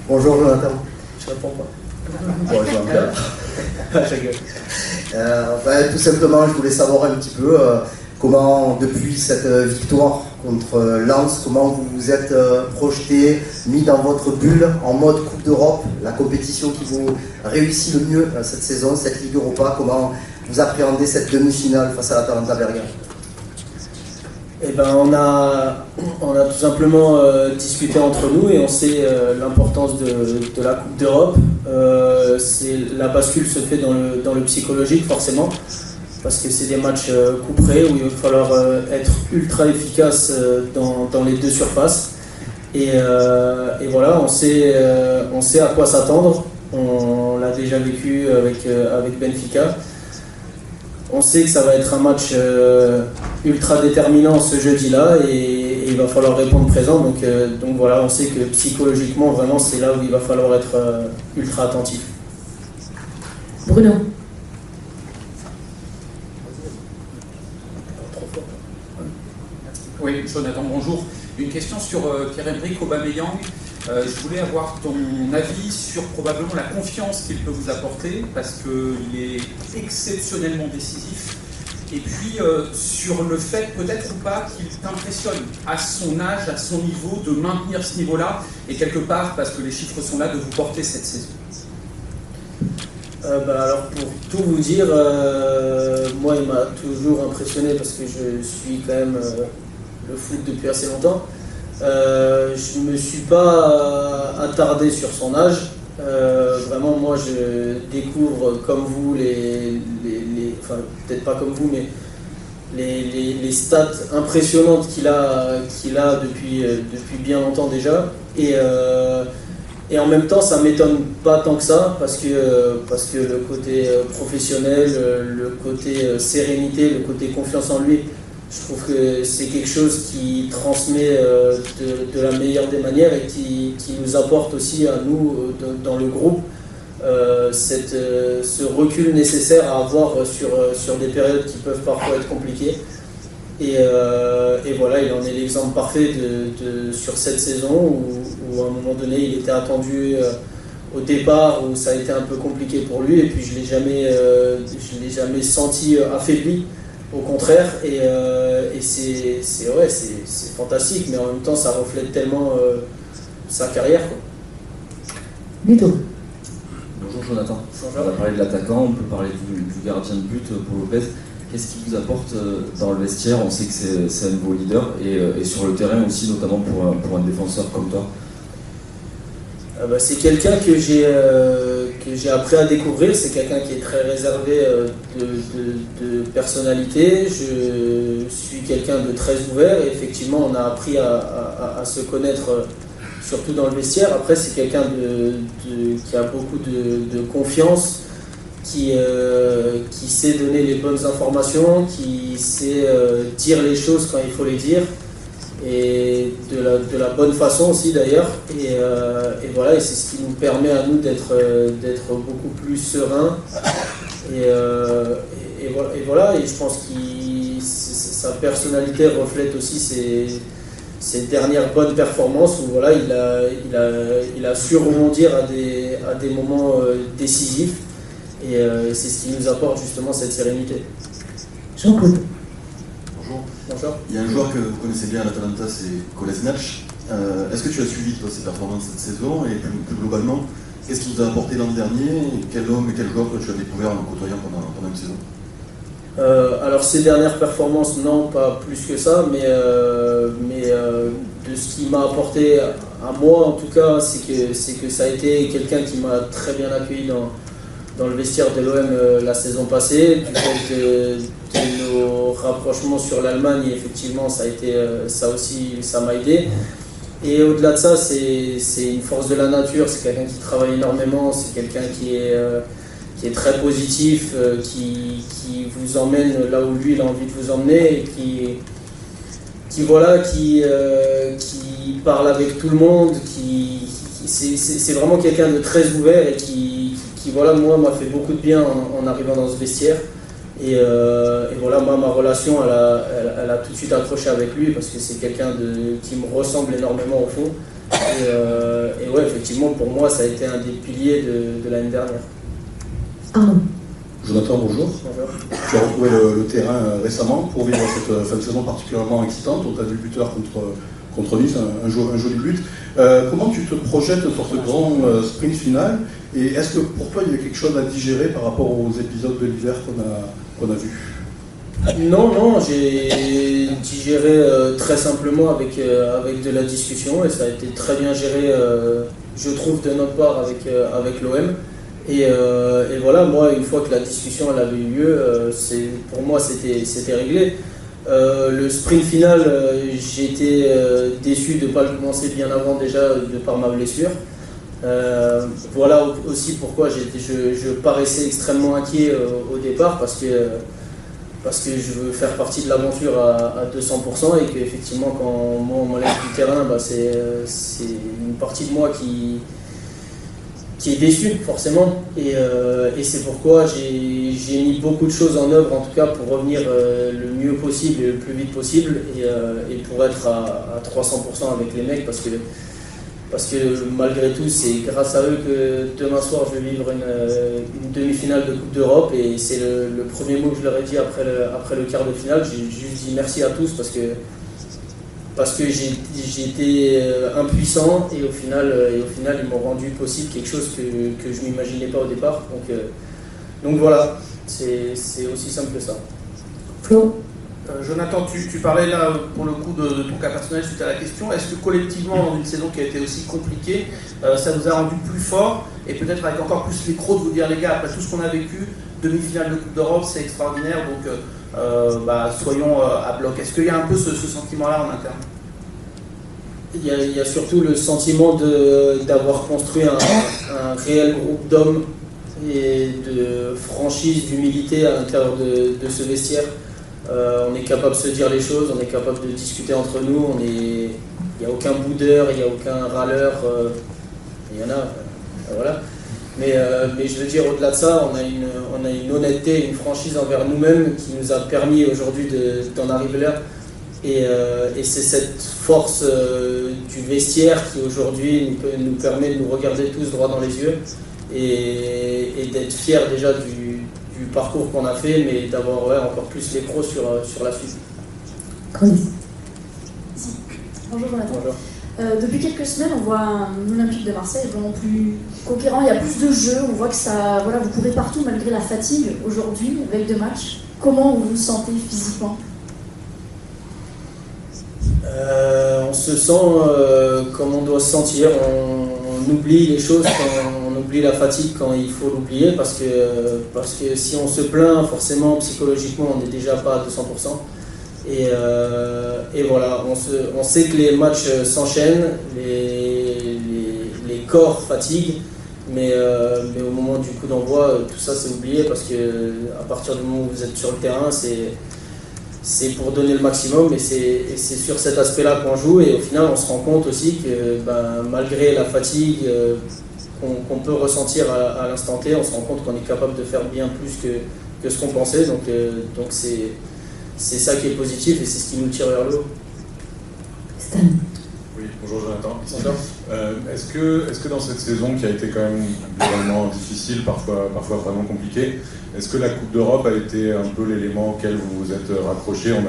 Bonjour Jonathan. Je réponds pas. Bon, je m'en Je rigole. tout simplement, je voulais savoir un petit peu comment, depuis cette victoire contre Lens, comment vous vous êtes projeté, mis dans votre bulle en mode Coupe d'Europe, la compétition qui vous réussit le mieux cette saison, cette Ligue Europa. Comment vous appréhendez cette demi-finale face à l'Atalanta Bergame? Eh ben, on a tout simplement discuté entre nous et on sait l'importance de la Coupe d'Europe. La bascule se fait dans le psychologique forcément, parce que c'est des matchs couperés où il va falloir être ultra efficace dans les deux surfaces. Et voilà, on sait à quoi s'attendre. On l'a déjà vécu avec Benfica. On sait que ça va être un match ultra déterminant ce jeudi-là et il va falloir répondre présent. Donc voilà, on sait que psychologiquement, vraiment, c'est là où il va falloir être ultra attentif. Bruno. Oui, Jonathan, bonjour. Une question sur Pierre-Emerick Aubameyang. Je voulais avoir ton avis sur probablement la confiance qu'il peut vous apporter, parce qu'il est exceptionnellement décisif. Et puis sur le fait, peut-être ou pas, qu'il t'impressionne à son âge, à son niveau, de maintenir ce niveau-là, et quelque part, parce que les chiffres sont là, de vous porter cette saison. Alors pour tout vous dire, moi il m'a toujours impressionné parce que je suis quand même le foot depuis assez longtemps. Je ne me suis pas attardé sur son âge. Vraiment, moi, je découvre comme vous enfin, peut-être pas comme vous, mais les stats impressionnantes qu'il a depuis bien longtemps déjà. Et en même temps, ça ne m'étonne pas tant que ça, parce que le côté professionnel, le côté sérénité, le côté confiance en lui, je trouve que c'est quelque chose qui transmet de la meilleure des manières et qui nous apporte aussi à nous, dans le groupe, ce recul nécessaire à avoir sur des périodes qui peuvent parfois être compliquées. Et voilà, il en est l'exemple parfait sur cette saison où à un moment donné il était attendu au départ, où ça a été un peu compliqué pour lui, et puis je l'ai jamais senti affaibli. Au contraire, et c'est fantastique, mais en même temps ça reflète tellement sa carrière, quoi. Vito. Bonjour Jonathan. Bonjour. On va parler de l'attaquant, on peut parler du gardien de but pour Lopez. Qu'est-ce qu'il vous apporte dans le vestiaire? On sait que c'est un nouveau leader et sur le terrain aussi, notamment pour un défenseur comme toi. C'est quelqu'un que j'ai appris à découvrir. C'est quelqu'un qui est très réservé de personnalité. Je suis quelqu'un de très ouvert et effectivement on a appris à se connaître, surtout dans le vestiaire. Après, c'est quelqu'un qui a beaucoup de confiance, qui sait donner les bonnes informations, qui sait dire les choses quand il faut les dire, et de la bonne façon aussi d'ailleurs. Et voilà, et c'est ce qui nous permet à nous d'être beaucoup plus sereins. Et voilà, et je pense que sa personnalité reflète aussi ses dernières bonnes performances, où voilà, il a su rebondir à des moments décisifs. Et c'est ce qui nous apporte justement cette sérénité. Jean-Claude. Bonjour. Bonjour. Il y a un joueur que vous connaissez bien à l'Atalanta, c'est Kolasinac. Est-ce que tu as suivi toi ses performances cette saison, et plus globalement, qu'est-ce qu'il vous a apporté l'an dernier, et quel homme et quel joueur que tu as découvert en le côtoyant pendant une saison? Alors ces dernières performances, non, pas plus que ça, mais de ce qui m'a apporté à moi en tout cas, c'est que ça a été quelqu'un qui m'a très bien accueilli dans le vestiaire de l'OM la saison passée, du fait de nos rapprochements sur l'Allemagne. Effectivement, ça m'a aidé. Et au-delà de ça, c'est une force de la nature, c'est quelqu'un qui travaille énormément, c'est quelqu'un qui est très positif, qui vous emmène là où lui il a envie de vous emmener, et qui parle avec tout le monde, c'est vraiment quelqu'un de très ouvert et qui voilà, moi m'a fait beaucoup de bien en arrivant dans ce vestiaire. Et voilà, moi, ma relation, elle a tout de suite accroché avec lui, parce que c'est quelqu'un qui me ressemble énormément au fond. Et ouais, ouais, effectivement, pour moi, ça a été un des piliers de l'année dernière. Arnaud. Jonathan, bonjour. Bonjour. Tu as retrouvé le terrain récemment pour vivre cette fin de saison particulièrement excitante. On t'a vu buteur contre Nice, un joli but. Comment tu te projettes sur ce grand sprint final? Et est-ce que pour toi, il y a quelque chose à digérer par rapport aux épisodes de l'hiver qu'on a vus? Non, j'ai digéré très simplement avec de la discussion et ça a été très bien géré, je trouve, de notre part avec l'OM. Et voilà, moi, une fois que la discussion elle avait eu lieu, pour moi, c'était réglé. Le sprint final, j'ai été déçu de ne pas le commencer bien avant déjà, de par ma blessure. Voilà aussi pourquoi je paraissais extrêmement inquiet au départ, parce que je veux faire partie de l'aventure à 200% et qu'effectivement, quand moi, on m'enlève du terrain, c'est une partie de moi qui est déçu forcément et c'est pourquoi j'ai mis beaucoup de choses en œuvre en tout cas pour revenir le mieux possible et le plus vite possible et pour être à 300% avec les mecs parce que malgré tout c'est grâce à eux que demain soir je vais vivre une demi-finale de Coupe d'Europe et c'est le premier mot que je leur ai dit après le quart de finale. J'ai juste dit merci à tous parce que j'ai été impuissant et au final ils m'ont rendu possible quelque chose que je n'imaginais pas au départ. Donc voilà, c'est aussi simple que ça. Flo. Jonathan, tu parlais là pour le coup de ton cas personnel suite à la question. Est-ce que collectivement, dans une saison qui a été aussi compliquée, ça vous a rendu plus fort et peut-être avec encore plus les crocs de vous dire les gars, après tout ce qu'on a vécu, demi-finale de Coupe d'Europe, c'est extraordinaire, donc soyons à bloc. Est-ce qu'il y a un peu ce sentiment-là en interne? Il y a surtout le sentiment d'avoir construit un réel groupe d'hommes et de franchise, d'humilité à l'intérieur de ce vestiaire. On est capable de se dire les choses, on est capable de discuter entre nous, il n'y a aucun boudeur, il n'y a aucun râleur, il y en a, voilà. Mais je veux dire, au-delà de ça, on a une honnêteté, une franchise envers nous-mêmes qui nous a permis aujourd'hui d'en arriver là. Et c'est cette force du vestiaire qui aujourd'hui nous permet de nous regarder tous droit dans les yeux et d'être fiers déjà du parcours qu'on a fait, mais d'avoir encore plus les pros sur la suite. Bonjour Jonathan. Bonjour. Depuis quelques semaines, on voit un Olympique de Marseille vraiment plus conquérant, il y a plus de jeux, on voit que ça, voilà, vous courez partout malgré la fatigue aujourd'hui, avec 2 matchs. Comment vous vous sentez physiquement? On se sent comme on doit se sentir, on oublie les choses, on oublie la fatigue quand il faut l'oublier parce que si on se plaint, forcément psychologiquement on n'est déjà pas à 200%. Et voilà, on sait que les matchs s'enchaînent, les corps fatiguent, mais au moment du coup d'envoi, tout ça c'est oublié parce que à partir du moment où vous êtes sur le terrain, c'est pour donner le maximum et c'est sur cet aspect-là qu'on joue et au final on se rend compte aussi que malgré la fatigue qu'on peut ressentir à l'instant T, on se rend compte qu'on est capable de faire bien plus que ce qu'on pensait, donc c'est ça qui est positif et c'est ce qui nous tire vers le haut. Stan. Oui, bonjour Jonathan. Bonjour. Est-ce que dans cette saison qui a été quand même globalement difficile, parfois vraiment compliquée, est-ce que la Coupe d'Europe a été un peu l'élément auquel vous vous êtes raccroché? On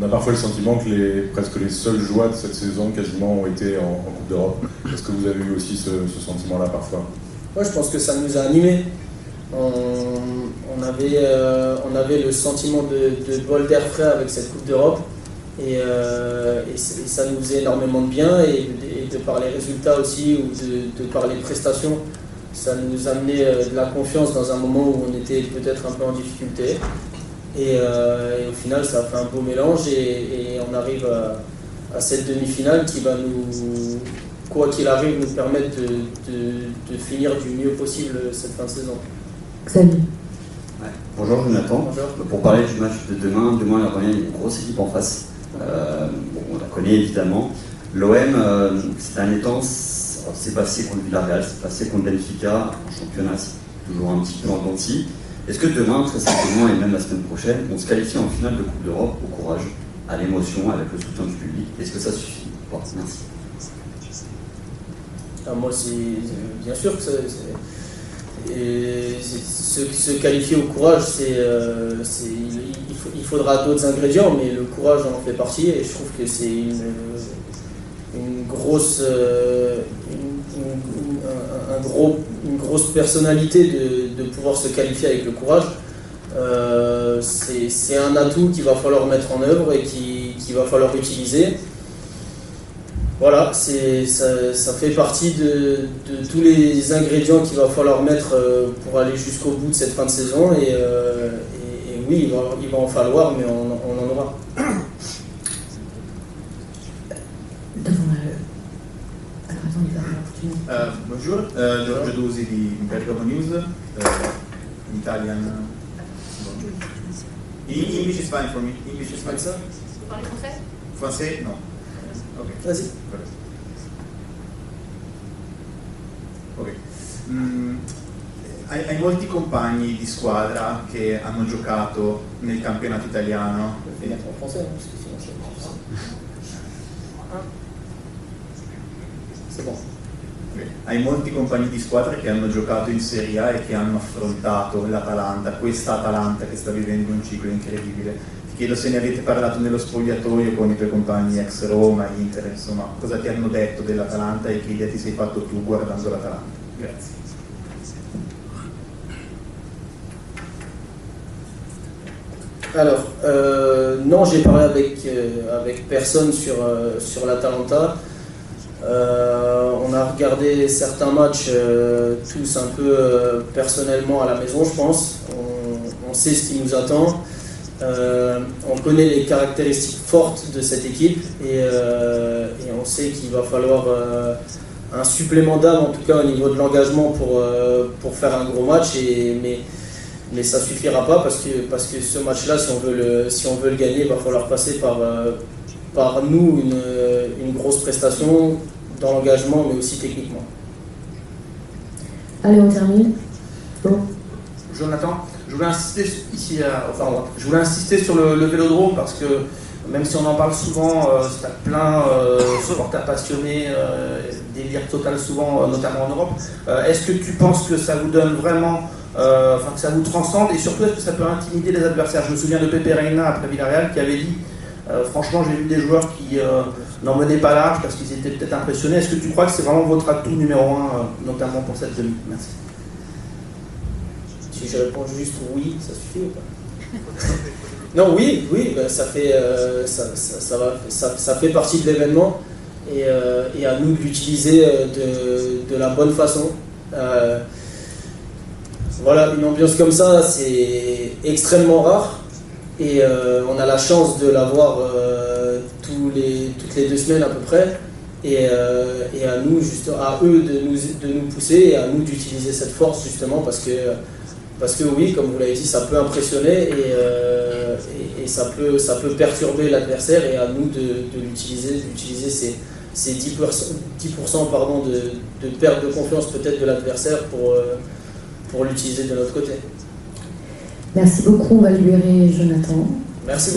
a parfois le sentiment que presque les seules joies de cette saison quasiment ont été en Coupe d'Europe. Est-ce que vous avez eu aussi ce sentiment-là parfois? Moi, je pense que ça nous a animés. On avait le sentiment de bol d'air frais avec cette Coupe d'Europe et ça nous faisait énormément de bien et de par les résultats aussi ou de par les prestations, ça nous amenait de la confiance dans un moment où on était peut-être un peu en difficulté et au final ça a fait un beau mélange et on arrive à cette demi-finale qui va nous, quoi qu'il arrive, nous permettre de finir du mieux possible cette fin de saison. Xavier. Ouais. Bonjour Jonathan. Bonjour. Pour parler du match de demain, il y a une grosse équipe en face. On la connaît évidemment. L'OM, ces derniers temps, c'est passé contre Villarreal, c'est passé contre Benfica, en championnat, c'est toujours un petit peu en dents de scie. Est-ce que demain, très simplement, et même la semaine prochaine, on se qualifie en finale de Coupe d'Europe au courage, à l'émotion, avec le soutien du public? Est-ce que ça suffit? Bon, merci. Moi, bien sûr que se qualifier au courage, il faudra d'autres ingrédients, mais le courage en fait partie, et je trouve que c'est une grosse personnalité de pouvoir se qualifier avec le courage. C'est un atout qu'il va falloir mettre en œuvre et qu'il va falloir utiliser. Voilà, ça fait partie de tous les ingrédients qu'il va falloir mettre pour aller jusqu'au bout de cette fin de saison. Et oui, il va en falloir, mais on en aura. Bonjour, Giorgio Dusi di Bergamo News, Italian. English is fine for me. English is fine. Ça? Vous parlez français? Français? Non. Ok. Vas-y. Ok. Hai molti compagni di squadra che hanno giocato nel campionato italiano. Hai molti compagni di squadra che hanno giocato in Serie A e che hanno affrontato l'Atalanta, questa Atalanta che sta vivendo un ciclo incredibile. Ti chiedo se ne avete parlato nello spogliatoio con i tuoi compagni ex Roma, Inter, insomma, cosa ti hanno detto dell'Atalanta e che idea ti sei fatto tu guardando l'Atalanta. Grazie. Alors, non, j'ai parlé avec personne sur l'Atalanta. On a regardé certains matchs tous un peu personnellement à la maison, je pense. On sait ce qui nous attend. On connaît les caractéristiques fortes de cette équipe et on sait qu'il va falloir un supplément d'âme, en tout cas au niveau de l'engagement pour faire un gros match. Mais ça ne suffira pas parce que ce match-là, si on veut le gagner, il va falloir passer par nous une grosse prestation dans l'engagement, mais aussi techniquement. Allez, on termine. Bon. Jonathan, je voulais insister ici, je voulais insister sur le vélodrome parce que même si on en parle souvent, c'est plein supporters passionnés, délire total souvent, notamment en Europe. Est-ce que tu penses que ça vous donne vraiment, que ça vous transcende et surtout est-ce que ça peut intimider les adversaires? Je me souviens de Pepe Reina après Villarreal qui avait dit franchement, j'ai vu des joueurs qui n'en menaient pas large parce qu'ils étaient peut-être impressionnés. Est-ce que tu crois que c'est vraiment votre atout numéro 1, notamment pour cette demi? Merci. Si je réponds juste oui, ça suffit ou pas? Non, oui, ben ça fait partie de l'événement et à nous de l'utiliser de la bonne façon. Voilà, une ambiance comme ça, c'est extrêmement rare. Et on a la chance de l'avoir toutes les 2 semaines à peu près, et à nous, à eux de nous pousser et à nous d'utiliser cette force justement parce que oui, comme vous l'avez dit, ça peut impressionner et ça peut perturber l'adversaire et à nous d'utiliser ces 10% de perte de confiance peut-être de l'adversaire pour l'utiliser de notre côté. Merci beaucoup, on va libérer Jonathan. Merci beaucoup.